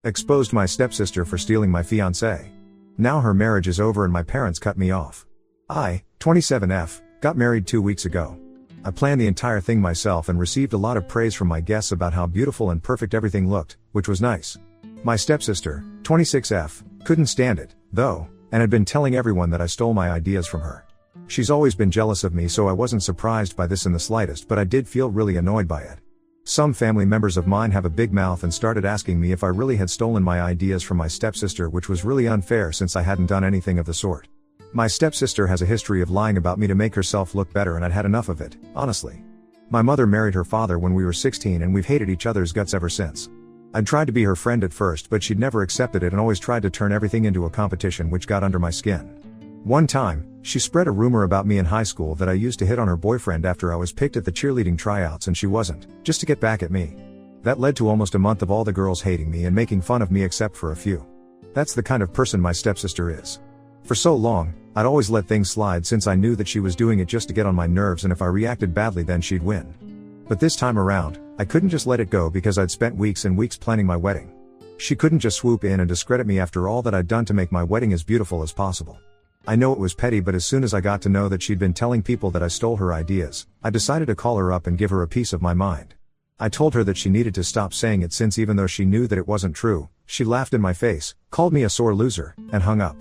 Exposed my stepsister for stealing my fiancé. Now her marriage is over and my parents cut me off. I, 27F, got married 2 weeks ago. I planned the entire thing myself and received a lot of praise from my guests about how beautiful and perfect everything looked, which was nice. My stepsister, 26F, couldn't stand it, though, and had been telling everyone that I stole my ideas from her. She's always been jealous of me, so I wasn't surprised by this in the slightest, but I did feel really annoyed by it. Some family members of mine have a big mouth and started asking me if I really had stolen my ideas from my stepsister, which was really unfair since I hadn't done anything of the sort. My stepsister has a history of lying about me to make herself look better, and I'd had enough of it, honestly. My mother married her father when we were 16 and we've hated each other's guts ever since. I'd tried to be her friend at first, but she'd never accepted it and always tried to turn everything into a competition, which got under my skin. One time, she spread a rumor about me in high school that I used to hit on her boyfriend after I was picked at the cheerleading tryouts and she wasn't, just to get back at me. That led to almost a month of all the girls hating me and making fun of me except for a few. That's the kind of person my stepsister is. For so long, I'd always let things slide since I knew that she was doing it just to get on my nerves, and if I reacted badly then she'd win. But this time around, I couldn't just let it go because I'd spent weeks and weeks planning my wedding. She couldn't just swoop in and discredit me after all that I'd done to make my wedding as beautiful as possible. I know it was petty, but as soon as I got to know that she'd been telling people that I stole her ideas, I decided to call her up and give her a piece of my mind. I told her that she needed to stop saying it, since even though she knew that it wasn't true, she laughed in my face, called me a sore loser, and hung up.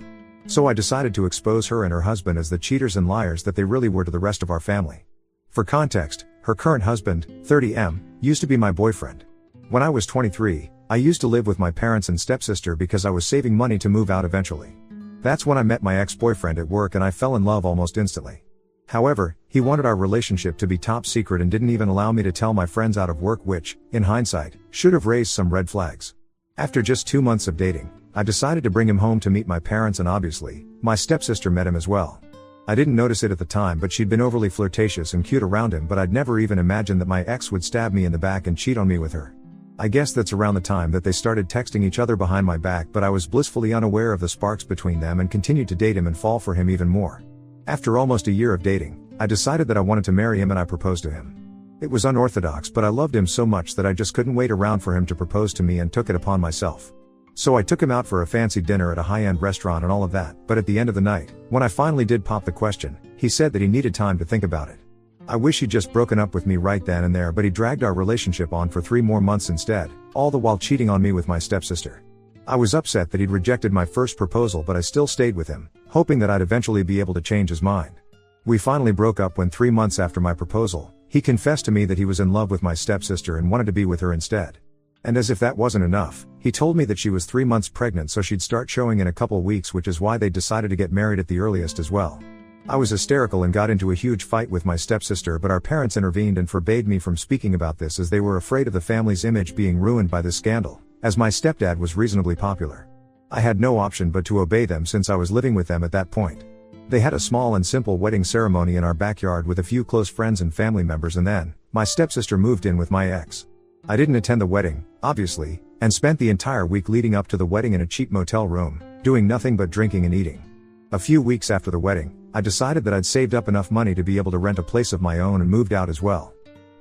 So I decided to expose her and her husband as the cheaters and liars that they really were to the rest of our family. For context, her current husband, 30M, used to be my boyfriend. When I was 23, I used to live with my parents and stepsister because I was saving money to move out eventually. That's when I met my ex-boyfriend at work and I fell in love almost instantly. However, he wanted our relationship to be top secret and didn't even allow me to tell my friends out of work, which, in hindsight, should have raised some red flags. After just 2 months of dating, I decided to bring him home to meet my parents, and obviously, my stepsister met him as well. I didn't notice it at the time, but she'd been overly flirtatious and cute around him, but I'd never even imagined that my ex would stab me in the back and cheat on me with her. I guess that's around the time that they started texting each other behind my back, but I was blissfully unaware of the sparks between them and continued to date him and fall for him even more. After almost a year of dating, I decided that I wanted to marry him and I proposed to him. It was unorthodox, but I loved him so much that I just couldn't wait around for him to propose to me and took it upon myself. So I took him out for a fancy dinner at a high-end restaurant and all of that, but at the end of the night, when I finally did pop the question, he said that he needed time to think about it. I wish he'd just broken up with me right then and there, but he dragged our relationship on for 3 more months instead, all the while cheating on me with my stepsister. I was upset that he'd rejected my first proposal, but I still stayed with him, hoping that I'd eventually be able to change his mind. We finally broke up when 3 months after my proposal, he confessed to me that he was in love with my stepsister and wanted to be with her instead. And as if that wasn't enough, he told me that she was 3 months pregnant, so she'd start showing in a couple weeks, which is why they decided to get married at the earliest as well. I was hysterical and got into a huge fight with my stepsister, but our parents intervened and forbade me from speaking about this as they were afraid of the family's image being ruined by this scandal, as my stepdad was reasonably popular. I had no option but to obey them since I was living with them at that point. They had a small and simple wedding ceremony in our backyard with a few close friends and family members, and then, my stepsister moved in with my ex. I didn't attend the wedding, obviously, and spent the entire week leading up to the wedding in a cheap motel room, doing nothing but drinking and eating. A few weeks after the wedding, I decided that I'd saved up enough money to be able to rent a place of my own and moved out as well.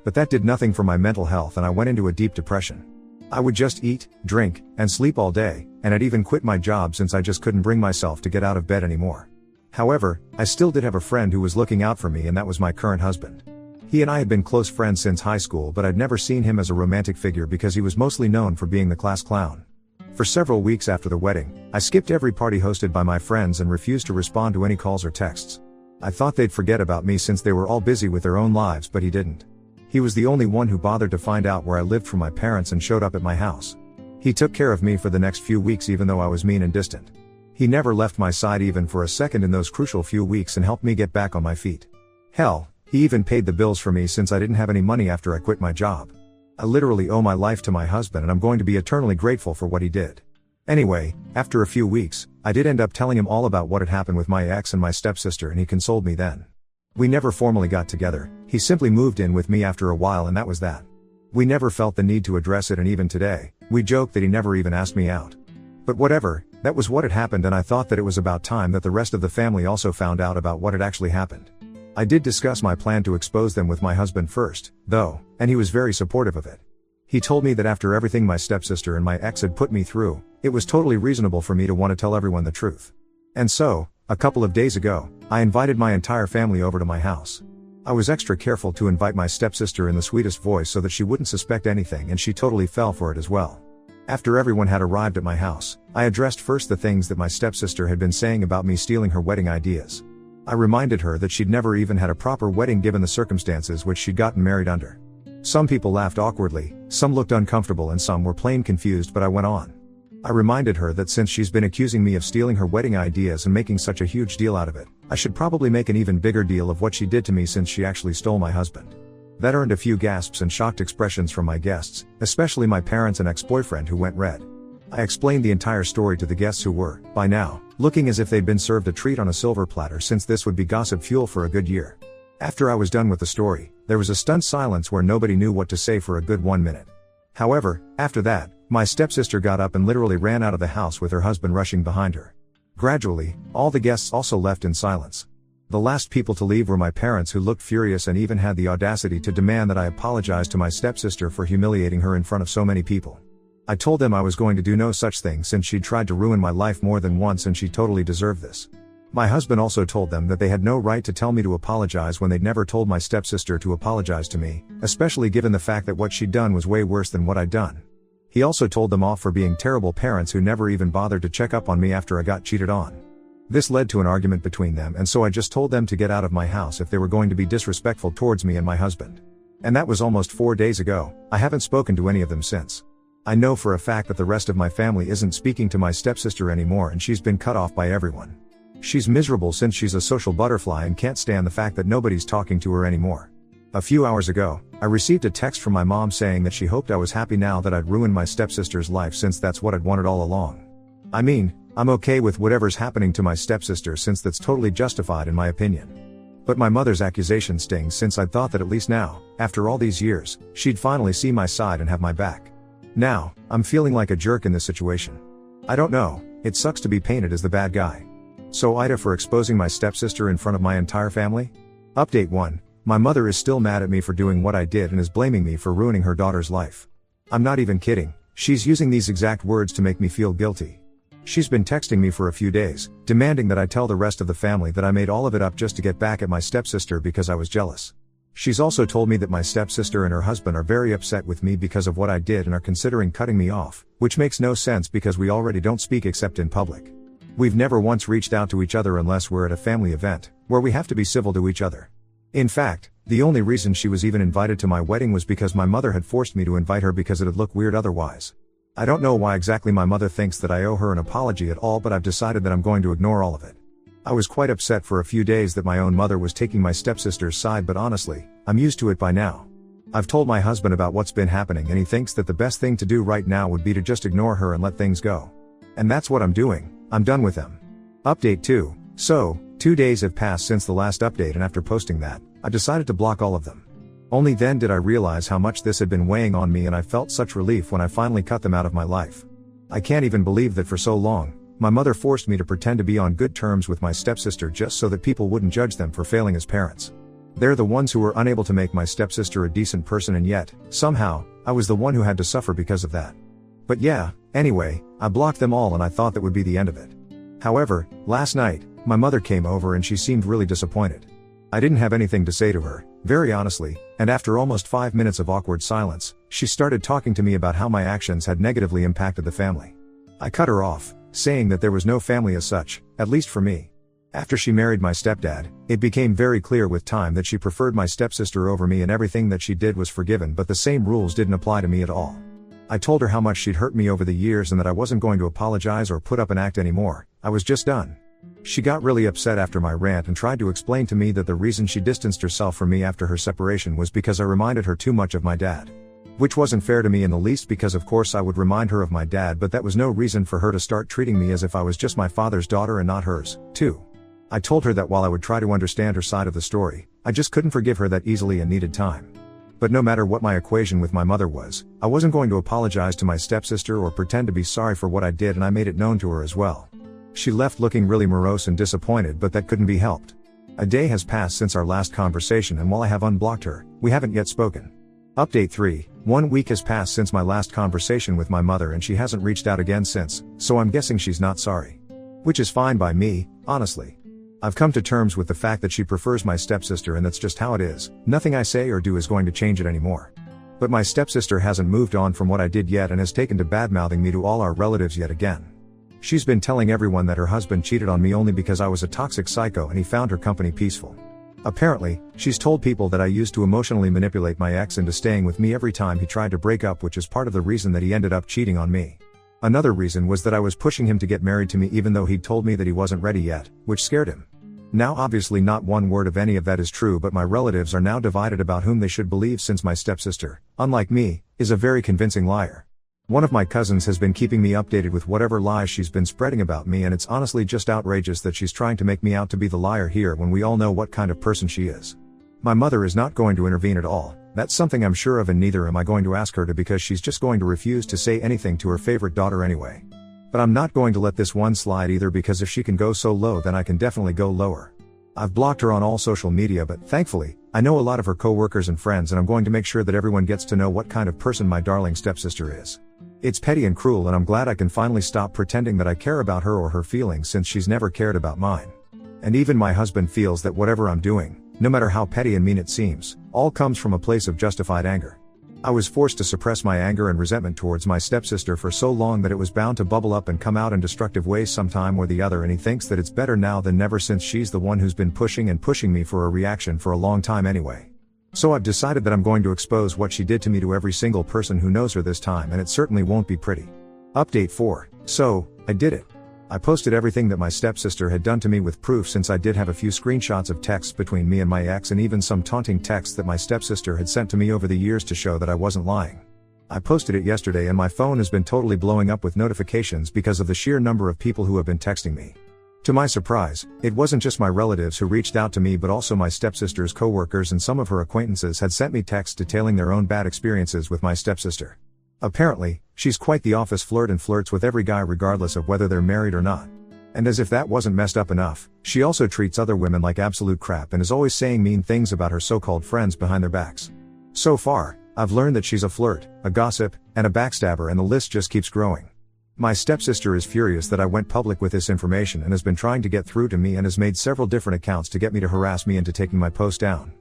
But that did nothing for my mental health and I went into a deep depression. I would just eat, drink, and sleep all day, and I'd even quit my job since I just couldn't bring myself to get out of bed anymore. However, I still did have a friend who was looking out for me, and that was my current husband. He and I had been close friends since high school, but I'd never seen him as a romantic figure because he was mostly known for being the class clown. For several weeks after the wedding, I skipped every party hosted by my friends and refused to respond to any calls or texts. I thought they'd forget about me since they were all busy with their own lives, but he didn't. He was the only one who bothered to find out where I lived from my parents and showed up at my house. He took care of me for the next few weeks even though I was mean and distant. He never left my side even for a second in those crucial few weeks and helped me get back on my feet. Hell, he even paid the bills for me since I didn't have any money after I quit my job. I literally owe my life to my husband and I'm going to be eternally grateful for what he did. Anyway, after a few weeks, I did end up telling him all about what had happened with my ex and my stepsister, and he consoled me then. We never formally got together, he simply moved in with me after a while and that was that. We never felt the need to address it, and even today, we joke that he never even asked me out. But whatever, that was what had happened, and I thought that it was about time that the rest of the family also found out about what had actually happened. I did discuss my plan to expose them with my husband first, though, and he was very supportive of it. He told me that after everything my stepsister and my ex had put me through, it was totally reasonable for me to want to tell everyone the truth. And so, a couple of days ago, I invited my entire family over to my house. I was extra careful to invite my stepsister in the sweetest voice so that she wouldn't suspect anything, and she totally fell for it as well. After everyone had arrived at my house, I addressed first the things that my stepsister had been saying about me stealing her wedding ideas. I reminded her that she'd never even had a proper wedding given the circumstances which she'd gotten married under. Some people laughed awkwardly, some looked uncomfortable, and some were plain confused, but I went on. I reminded her that since she's been accusing me of stealing her wedding ideas and making such a huge deal out of it, I should probably make an even bigger deal of what she did to me since she actually stole my husband. That earned a few gasps and shocked expressions from my guests, especially my parents and ex-boyfriend, who went red. I explained the entire story to the guests, who were, by now, looking as if they'd been served a treat on a silver platter, since this would be gossip fuel for a good year. After I was done with the story, there was a stunned silence where nobody knew what to say for a good 1 minute. However, after that, my stepsister got up and literally ran out of the house with her husband rushing behind her. Gradually, all the guests also left in silence. The last people to leave were my parents, who looked furious and even had the audacity to demand that I apologize to my stepsister for humiliating her in front of so many people. I told them I was going to do no such thing, since she'd tried to ruin my life more than once and she totally deserved this. My husband also told them that they had no right to tell me to apologize when they'd never told my stepsister to apologize to me, especially given the fact that what she'd done was way worse than what I'd done. He also told them off for being terrible parents who never even bothered to check up on me after I got cheated on. This led to an argument between them, and so I just told them to get out of my house if they were going to be disrespectful towards me and my husband. And that was almost 4 days ago. I haven't spoken to any of them since. I know for a fact that the rest of my family isn't speaking to my stepsister anymore, and she's been cut off by everyone. She's miserable since she's a social butterfly and can't stand the fact that nobody's talking to her anymore. A few hours ago, I received a text from my mom saying that she hoped I was happy now that I'd ruined my stepsister's life, since that's what I'd wanted all along. I mean, I'm okay with whatever's happening to my stepsister, since that's totally justified in my opinion. But my mother's accusation stings, since I thought that at least now, after all these years, she'd finally see my side and have my back. Now, I'm feeling like a jerk in this situation. I don't know, it sucks to be painted as the bad guy. So Ida for exposing my stepsister in front of my entire family? Update 1. My mother is still mad at me for doing what I did and is blaming me for ruining her daughter's life. I'm not even kidding, she's using these exact words to make me feel guilty. She's been texting me for a few days, demanding that I tell the rest of the family that I made all of it up just to get back at my stepsister because I was jealous. She's also told me that my stepsister and her husband are very upset with me because of what I did and are considering cutting me off, which makes no sense because we already don't speak except in public. We've never once reached out to each other unless we're at a family event, where we have to be civil to each other. In fact, the only reason she was even invited to my wedding was because my mother had forced me to invite her because it'd look weird otherwise. I don't know why exactly my mother thinks that I owe her an apology at all, but I've decided that I'm going to ignore all of it. I was quite upset for a few days that my own mother was taking my stepsister's side, but honestly, I'm used to it by now. I've told my husband about what's been happening, and he thinks that the best thing to do right now would be to just ignore her and let things go. And that's what I'm doing. I'm done with them. Update 2. So, 2 days have passed since the last update, and after posting that, I decided to block all of them. Only then did I realize how much this had been weighing on me, and I felt such relief when I finally cut them out of my life. I can't even believe that for so long, my mother forced me to pretend to be on good terms with my stepsister just so that people wouldn't judge them for failing as parents. They're the ones who were unable to make my stepsister a decent person, and yet, somehow, I was the one who had to suffer because of that. But yeah, anyway, I blocked them all and I thought that would be the end of it. However, last night, my mother came over and she seemed really disappointed. I didn't have anything to say to her, very honestly, and after almost 5 minutes of awkward silence, she started talking to me about how my actions had negatively impacted the family. I cut her off, saying that there was no family as such, at least for me. After she married my stepdad, it became very clear with time that she preferred my stepsister over me, and everything that she did was forgiven, but the same rules didn't apply to me at all. I told her how much she'd hurt me over the years and that I wasn't going to apologize or put up an act anymore. I was just done. She got really upset after my rant and tried to explain to me that the reason she distanced herself from me after her separation was because I reminded her too much of my dad. Which wasn't fair to me in the least, because of course I would remind her of my dad, but that was no reason for her to start treating me as if I was just my father's daughter and not hers, too. I told her that while I would try to understand her side of the story, I just couldn't forgive her that easily and needed time. But no matter what my equation with my mother was, I wasn't going to apologize to my stepsister or pretend to be sorry for what I did, and I made it known to her as well. She left looking really morose and disappointed, but that couldn't be helped. A day has passed since our last conversation, and while I have unblocked her, we haven't yet spoken. Update 3. 1 week has passed since my last conversation with my mother and she hasn't reached out again since, so I'm guessing she's not sorry. Which is fine by me, honestly. I've come to terms with the fact that she prefers my stepsister and that's just how it is. Nothing I say or do is going to change it anymore. But my stepsister hasn't moved on from what I did yet and has taken to badmouthing me to all our relatives yet again. She's been telling everyone that her husband cheated on me only because I was a toxic psycho and he found her company peaceful. Apparently, she's told people that I used to emotionally manipulate my ex into staying with me every time he tried to break up, which is part of the reason that he ended up cheating on me. Another reason was that I was pushing him to get married to me even though he'd told me that he wasn't ready yet, which scared him. Now obviously not one word of any of that is true, but my relatives are now divided about whom they should believe since my stepsister, unlike me, is a very convincing liar. One of my cousins has been keeping me updated with whatever lies she's been spreading about me, and it's honestly just outrageous that she's trying to make me out to be the liar here when we all know what kind of person she is. My mother is not going to intervene at all, that's something I'm sure of, and neither am I going to ask her to, because she's just going to refuse to say anything to her favorite daughter anyway. But I'm not going to let this one slide either, because if she can go so low then I can definitely go lower. I've blocked her on all social media, but thankfully, I know a lot of her co-workers and friends, and I'm going to make sure that everyone gets to know what kind of person my darling stepsister is. It's petty and cruel, and I'm glad I can finally stop pretending that I care about her or her feelings, since she's never cared about mine. And even my husband feels that whatever I'm doing, no matter how petty and mean it seems, all comes from a place of justified anger. I was forced to suppress my anger and resentment towards my stepsister for so long that it was bound to bubble up and come out in destructive ways sometime or the other, and he thinks that it's better now than never, since she's the one who's been pushing me for a reaction for a long time anyway. So I've decided that I'm going to expose what she did to me to every single person who knows her this time, and it certainly won't be pretty. Update 4. So, I did it. I posted everything that my stepsister had done to me with proof, since I did have a few screenshots of texts between me and my ex, and even some taunting texts that my stepsister had sent to me over the years to show that I wasn't lying. I posted it yesterday and my phone has been totally blowing up with notifications because of the sheer number of people who have been texting me. To my surprise, it wasn't just my relatives who reached out to me, but also my stepsister's co-workers and some of her acquaintances had sent me texts detailing their own bad experiences with my stepsister. Apparently, she's quite the office flirt and flirts with every guy regardless of whether they're married or not. And as if that wasn't messed up enough, she also treats other women like absolute crap and is always saying mean things about her so-called friends behind their backs. So far, I've learned that she's a flirt, a gossip, and a backstabber, and the list just keeps growing. My stepsister is furious that I went public with this information and has been trying to get through to me and has made several different accounts to get me to harass me into taking my post down.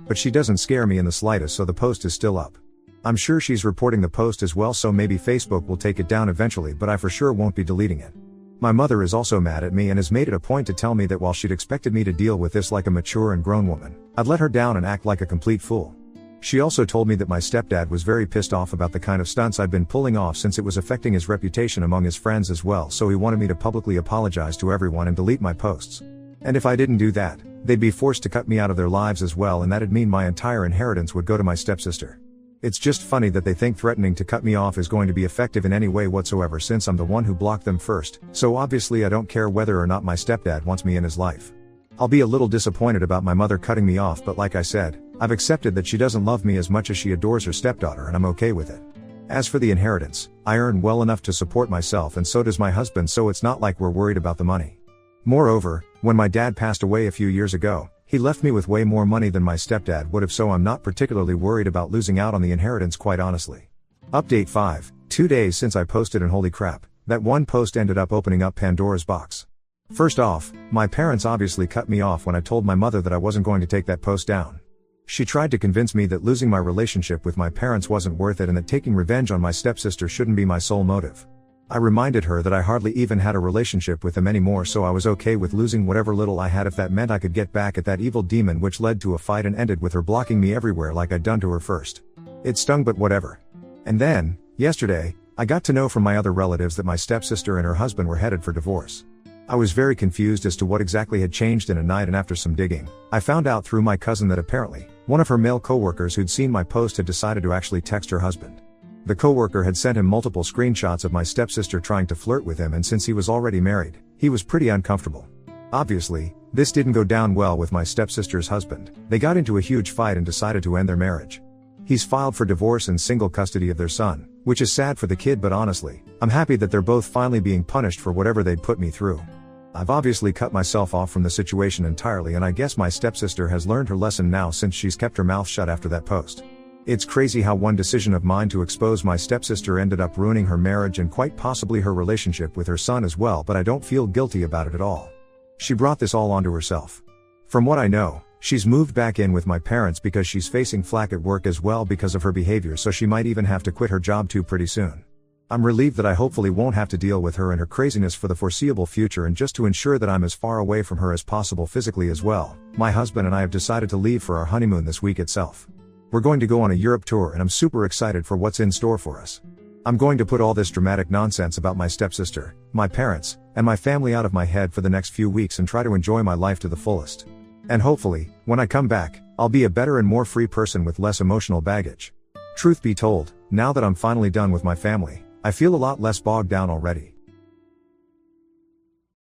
But she doesn't scare me in the slightest, so the post is still up. I'm sure she's reporting the post as well, so maybe Facebook will take it down eventually, but I for sure won't be deleting it. My mother is also mad at me and has made it a point to tell me that while she'd expected me to deal with this like a mature and grown woman, I'd let her down and act like a complete fool. She also told me that my stepdad was very pissed off about the kind of stunts I'd been pulling off, since it was affecting his reputation among his friends as well, so he wanted me to publicly apologize to everyone and delete my posts. And if I didn't do that, they'd be forced to cut me out of their lives as well, and that'd mean my entire inheritance would go to my stepsister. It's just funny that they think threatening to cut me off is going to be effective in any way whatsoever, since I'm the one who blocked them first, so obviously I don't care whether or not my stepdad wants me in his life. I'll be a little disappointed about my mother cutting me off, but like I said, I've accepted that she doesn't love me as much as she adores her stepdaughter, and I'm okay with it. As for the inheritance, I earn well enough to support myself, and so does my husband, so it's not like we're worried about the money. Moreover, when my dad passed away a few years ago, he left me with way more money than my stepdad would have, so I'm not particularly worried about losing out on the inheritance, quite honestly. Update 5. 2 days since I posted, and holy crap, that one post ended up opening up Pandora's box. First off, my parents obviously cut me off when I told my mother that I wasn't going to take that post down. She tried to convince me that losing my relationship with my parents wasn't worth it and that taking revenge on my stepsister shouldn't be my sole motive. I reminded her that I hardly even had a relationship with them anymore, so I was okay with losing whatever little I had if that meant I could get back at that evil demon, which led to a fight and ended with her blocking me everywhere like I'd done to her first. It stung, but whatever. And then, yesterday, I got to know from my other relatives that my stepsister and her husband were headed for divorce. I was very confused as to what exactly had changed in a night, and after some digging, I found out through my cousin that apparently, one of her male co-workers who'd seen my post had decided to actually text her husband. The co-worker had sent him multiple screenshots of my stepsister trying to flirt with him, and since he was already married, he was pretty uncomfortable. Obviously, this didn't go down well with my stepsister's husband. They got into a huge fight and decided to end their marriage. He's filed for divorce and single custody of their son, which is sad for the kid, but honestly, I'm happy that they're both finally being punished for whatever they'd put me through. I've obviously cut myself off from the situation entirely, and I guess my stepsister has learned her lesson now, since she's kept her mouth shut after that post. It's crazy how one decision of mine to expose my stepsister ended up ruining her marriage and quite possibly her relationship with her son as well, but I don't feel guilty about it at all. She brought this all onto herself. From what I know, she's moved back in with my parents because she's facing flack at work as well because of her behavior, so she might even have to quit her job too pretty soon. I'm relieved that I hopefully won't have to deal with her and her craziness for the foreseeable future, and just to ensure that I'm as far away from her as possible physically as well, my husband and I have decided to leave for our honeymoon this week itself. We're going to go on a Europe tour and I'm super excited for what's in store for us. I'm going to put all this dramatic nonsense about my stepsister, my parents, and my family out of my head for the next few weeks and try to enjoy my life to the fullest. And hopefully, when I come back, I'll be a better and more free person with less emotional baggage. Truth be told, now that I'm finally done with my family, I feel a lot less bogged down already.